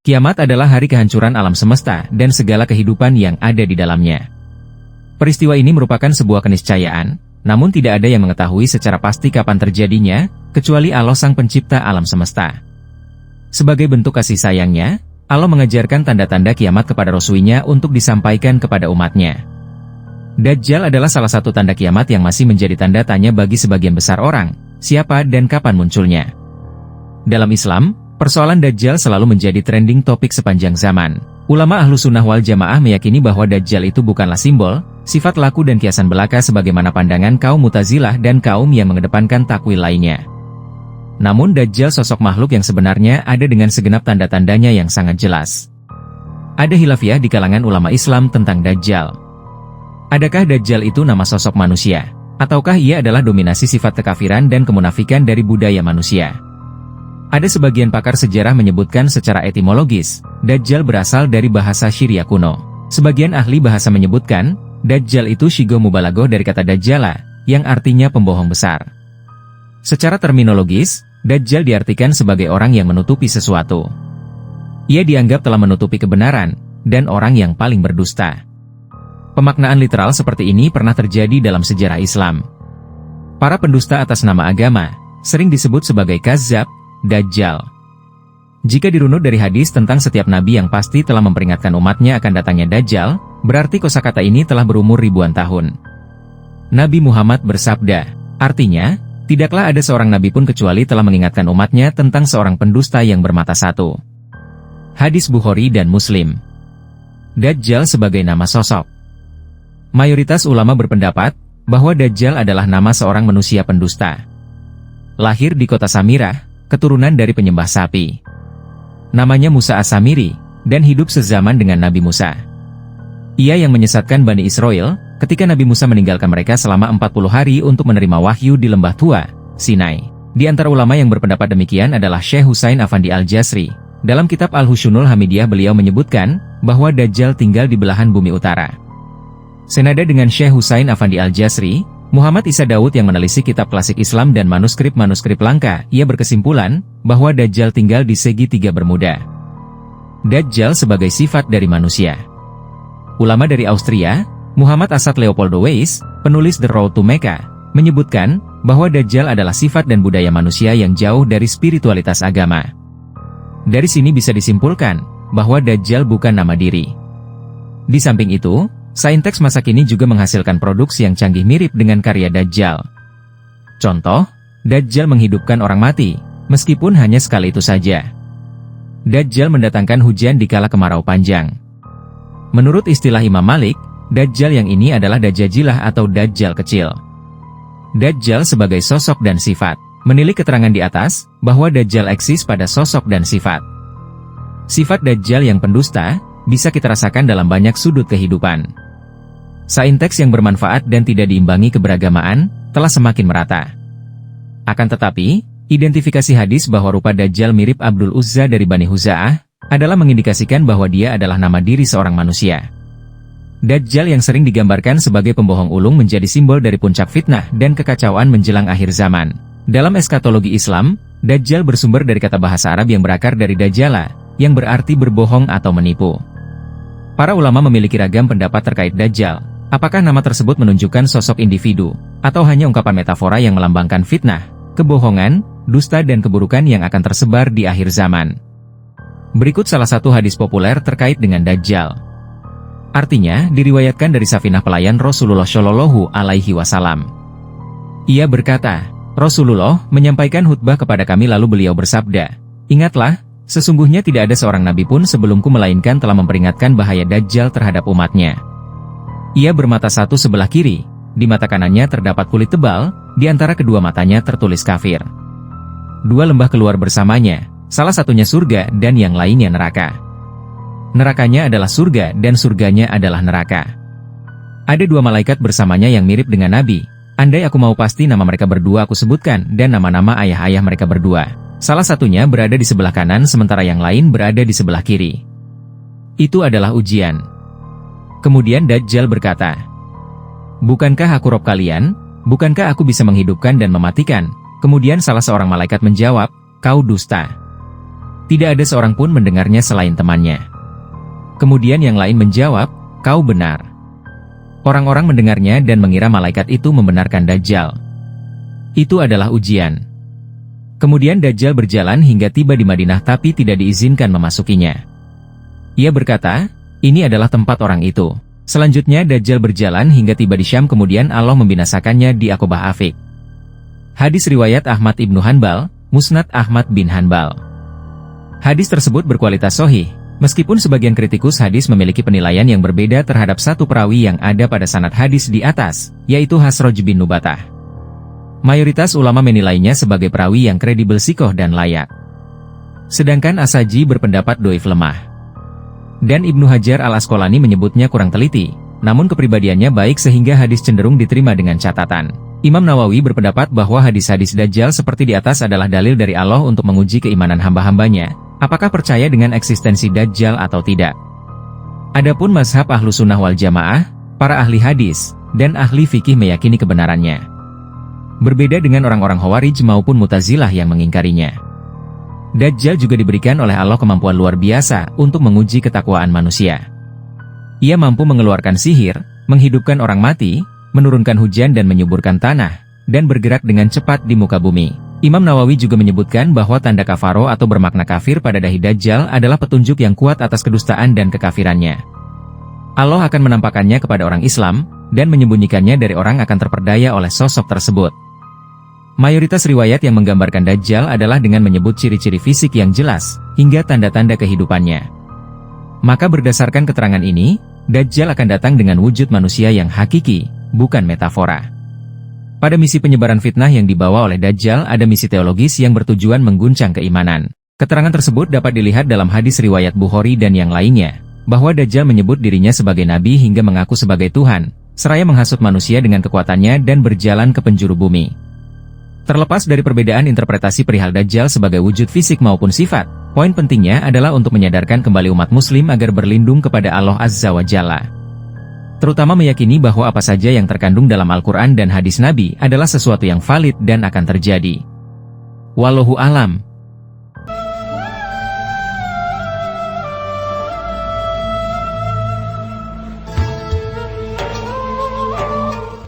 Kiamat adalah hari kehancuran alam semesta dan segala kehidupan yang ada di dalamnya. Peristiwa ini merupakan sebuah keniscayaan, namun tidak ada yang mengetahui secara pasti kapan terjadinya, kecuali Allah Sang Pencipta alam semesta. Sebagai bentuk kasih sayangnya, Allah mengajarkan tanda-tanda kiamat kepada Rasul-Nya untuk disampaikan kepada umatnya. Dajjal adalah salah satu tanda kiamat yang masih menjadi tanda tanya bagi sebagian besar orang, siapa dan kapan munculnya. Dalam Islam, persoalan Dajjal selalu menjadi trending topik sepanjang zaman. Ulama Ahlussunnah wal Jamaah meyakini bahwa Dajjal itu bukanlah simbol, sifat laku dan kiasan belaka sebagaimana pandangan kaum Mu'tazilah dan kaum yang mengedepankan takwil lainnya. Namun Dajjal sosok makhluk yang sebenarnya ada dengan segenap tanda-tandanya yang sangat jelas. Ada khilafiyah di kalangan ulama Islam tentang Dajjal. Adakah Dajjal itu nama sosok manusia? Ataukah ia adalah dominasi sifat kekafiran dan kemunafikan dari budaya manusia? Ada sebagian pakar sejarah menyebutkan secara etimologis, Dajjal berasal dari bahasa Syria kuno. Sebagian ahli bahasa menyebutkan, Dajjal itu shigo mubalaghah dari kata Dajjala, yang artinya pembohong besar. Secara terminologis, Dajjal diartikan sebagai orang yang menutupi sesuatu. Ia dianggap telah menutupi kebenaran, dan orang yang paling berdusta. Pemaknaan literal seperti ini pernah terjadi dalam sejarah Islam. Para pendusta atas nama agama, sering disebut sebagai kazzab, Dajjal. Jika dirunut dari hadis tentang setiap nabi yang pasti telah memperingatkan umatnya akan datangnya Dajjal, berarti kosakata ini telah berumur ribuan tahun. Nabi Muhammad bersabda, artinya, tidaklah ada seorang nabi pun kecuali telah mengingatkan umatnya tentang seorang pendusta yang bermata satu. Hadis Bukhari dan Muslim. Dajjal sebagai nama sosok. Mayoritas ulama berpendapat bahwa Dajjal adalah nama seorang manusia pendusta. Lahir di kota Samirah, keturunan dari penyembah sapi. Namanya Musa As-Samiri, dan hidup sezaman dengan Nabi Musa. Ia yang menyesatkan Bani Israel, ketika Nabi Musa meninggalkan mereka selama 40 hari untuk menerima wahyu di lembah tua, Sinai. Di antara ulama yang berpendapat demikian adalah Syekh Husain Afandi Al-Jasri. Dalam kitab Al-Hushunul Hamidiyah beliau menyebutkan, bahwa Dajjal tinggal di belahan bumi utara. Senada dengan Syekh Husain Afandi Al-Jasri, Muhammad Isa Daud yang menelisik kitab klasik Islam dan manuskrip-manuskrip langka, ia berkesimpulan bahwa Dajjal tinggal di segitiga Bermuda. Dajjal sebagai sifat dari manusia. Ulama dari Austria, Muhammad Asad Leopoldo Weiss, penulis The Road to Mecca, menyebutkan bahwa Dajjal adalah sifat dan budaya manusia yang jauh dari spiritualitas agama. Dari sini bisa disimpulkan bahwa Dajjal bukan nama diri. Di samping itu, saintek masa kini juga menghasilkan produksi yang canggih mirip dengan karya Dajjal. Contoh, Dajjal menghidupkan orang mati, meskipun hanya sekali itu saja. Dajjal mendatangkan hujan di kala kemarau panjang. Menurut istilah Imam Malik, Dajjal yang ini adalah Dajajilah atau Dajjal kecil. Dajjal sebagai sosok dan sifat. Menilik keterangan di atas, bahwa Dajjal eksis pada sosok dan sifat. Sifat Dajjal yang pendusta, bisa kita rasakan dalam banyak sudut kehidupan. Sainteks yang bermanfaat dan tidak diimbangi keberagamaan, telah semakin merata. Akan tetapi, identifikasi hadis bahwa rupa Dajjal mirip Abdul Uzza dari Bani Huza'ah, adalah mengindikasikan bahwa dia adalah nama diri seorang manusia. Dajjal yang sering digambarkan sebagai pembohong ulung menjadi simbol dari puncak fitnah dan kekacauan menjelang akhir zaman. Dalam eskatologi Islam, Dajjal bersumber dari kata bahasa Arab yang berakar dari Dajjala, yang berarti berbohong atau menipu. Para ulama memiliki ragam pendapat terkait Dajjal. Apakah nama tersebut menunjukkan sosok individu, atau hanya ungkapan metafora yang melambangkan fitnah, kebohongan, dusta dan keburukan yang akan tersebar di akhir zaman? Berikut salah satu hadis populer terkait dengan Dajjal. Artinya, diriwayatkan dari Safinah pelayan Rasulullah Shallallahu Alaihi Wasallam. Ia berkata, Rasulullah menyampaikan khutbah kepada kami lalu beliau bersabda, ingatlah, sesungguhnya tidak ada seorang nabi pun sebelumku melainkan telah memperingatkan bahaya Dajjal terhadap umatnya. Ia bermata satu sebelah kiri, di mata kanannya terdapat kulit tebal, di antara kedua matanya tertulis kafir. 2 lembah keluar bersamanya, salah satunya surga dan yang lainnya neraka. Nerakanya adalah surga dan surganya adalah neraka. Ada 2 malaikat bersamanya yang mirip dengan Nabi. Andai aku mau pasti nama mereka berdua aku sebutkan dan nama-nama ayah-ayah mereka berdua. Salah satunya berada di sebelah kanan sementara yang lain berada di sebelah kiri. Itu adalah ujian. Kemudian Dajjal berkata, bukankah aku Rob kalian? Bukankah aku bisa menghidupkan dan mematikan? Kemudian salah seorang malaikat menjawab, kau dusta. Tidak ada seorang pun mendengarnya selain temannya. Kemudian yang lain menjawab, "Kau benar." Orang-orang mendengarnya dan mengira malaikat itu membenarkan Dajjal. Itu adalah ujian. Kemudian Dajjal berjalan hingga tiba di Madinah tapi tidak diizinkan memasukinya. Ia berkata, "Ini adalah tempat orang itu." Selanjutnya Dajjal berjalan hingga tiba di Syam, kemudian Allah membinasakannya di Aqabah Afik. Hadis riwayat Ahmad ibnu Hanbal, Musnad Ahmad bin Hanbal. Hadis tersebut berkualitas sahih, meskipun sebagian kritikus hadis memiliki penilaian yang berbeda terhadap satu perawi yang ada pada sanad hadis di atas, yaitu Hasraj bin Nubatah. Mayoritas ulama menilainya sebagai perawi yang kredibel, sikoh dan layak. Sedangkan As-Saji berpendapat doif, lemah. Dan Ibnu Hajar al-Asqalani menyebutnya kurang teliti, namun kepribadiannya baik sehingga hadis cenderung diterima dengan catatan. Imam Nawawi berpendapat bahwa hadis-hadis Dajjal seperti di atas adalah dalil dari Allah untuk menguji keimanan hamba-hambanya, apakah percaya dengan eksistensi Dajjal atau tidak. Adapun mazhab Ahlussunnah wal Jamaah, para ahli hadis, dan ahli fikih meyakini kebenarannya. Berbeda dengan orang-orang Khawarij maupun Mu'tazilah yang mengingkarinya. Dajjal juga diberikan oleh Allah kemampuan luar biasa untuk menguji ketakwaan manusia. Ia mampu mengeluarkan sihir, menghidupkan orang mati, menurunkan hujan dan menyuburkan tanah, dan bergerak dengan cepat di muka bumi. Imam Nawawi juga menyebutkan bahwa tanda kafaro atau bermakna kafir pada dahi Dajjal adalah petunjuk yang kuat atas kedustaan dan kekafirannya. Allah akan menampakkannya kepada orang Islam, dan menyembunyikannya dari orang akan terperdaya oleh sosok tersebut. Mayoritas riwayat yang menggambarkan Dajjal adalah dengan menyebut ciri-ciri fisik yang jelas, hingga tanda-tanda kehidupannya. Maka berdasarkan keterangan ini, Dajjal akan datang dengan wujud manusia yang hakiki, bukan metafora. Pada misi penyebaran fitnah yang dibawa oleh Dajjal ada misi teologis yang bertujuan mengguncang keimanan. Keterangan tersebut dapat dilihat dalam hadis riwayat Bukhari dan yang lainnya, bahwa Dajjal menyebut dirinya sebagai nabi hingga mengaku sebagai Tuhan, seraya menghasut manusia dengan kekuatannya dan berjalan ke penjuru bumi. Terlepas dari perbedaan interpretasi perihal Dajjal sebagai wujud fisik maupun sifat, poin pentingnya adalah untuk menyadarkan kembali umat muslim agar berlindung kepada Allah Azza wa Jalla. Terutama meyakini bahwa apa saja yang terkandung dalam Al-Quran dan hadis Nabi adalah sesuatu yang valid dan akan terjadi. Wallahu a'lam.